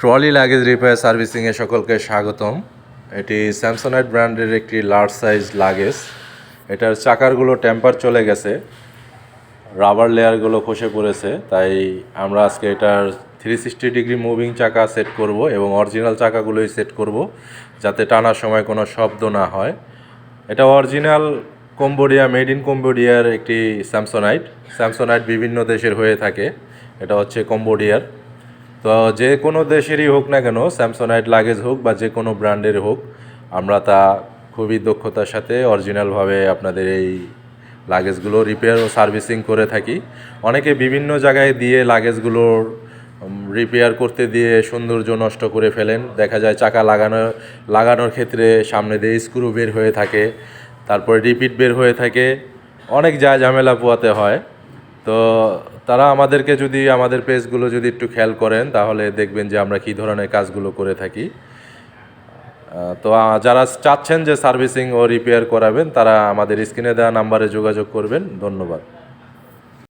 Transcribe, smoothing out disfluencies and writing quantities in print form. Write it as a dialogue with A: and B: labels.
A: Trolley luggage repair সার্ভিসিংয়ে সকলকে স্বাগতম। এটি স্যামসোনাইট ব্র্যান্ডের একটি লার্জ সাইজ লাগেজ। এটার চাকারগুলো টেম্পার চলে গেছে, রাবার লেয়ারগুলো খসে পড়েছে, তাই আমরা আজকে এটার 360 ডিগ্রি মুভিং চাকা সেট করব এবং অরিজিনাল চাকাগুলোই সেট করব যাতে টানার সময় কোনো শব্দ না হয়। এটা অরিজিনাল কম্বোডিয়া, মেড ইন কম্বোডিয়ার একটি স্যামসোনাইট বিভিন্ন দেশের হয়ে থাকে। এটা হচ্ছে কম্বোডিয়ার। তো যে কোনো দেশেরই হোক না কেন, স্যামসোনাইট লাগেজ হোক বা যে কোনো ব্র্যান্ডের হোক, আমরা তা খুবই দক্ষতার সাথে অরিজিনালভাবে আপনাদের এই লাগেজগুলো রিপেয়ার ও সার্ভিসিং করে থাকি। অনেকে বিভিন্ন জায়গায় দিয়ে লাগেজগুলোর রিপেয়ার করতে দিয়ে সৌন্দর্য নষ্ট করে ফেলেন। দেখা যায় চাকা লাগানোর ক্ষেত্রে সামনে দিয়ে স্ক্রু বের হয়ে থাকে, তারপরে রিপিট বের হয়ে থাকে, অনেক ঝামেলা পোহাতে হয়। তো তারা আমাদের পেজগুলো যদি একটু খেয়াল করেন তাহলে দেখবেন যে আমরা কী ধরনের কাজগুলো করে থাকি। তো যারা চাচ্ছেন যে সার্ভিসিং ও রিপেয়ার করাবেন তারা আমাদের স্ক্রিনে দেওয়া নাম্বারে যোগাযোগ করবেন। ধন্যবাদ।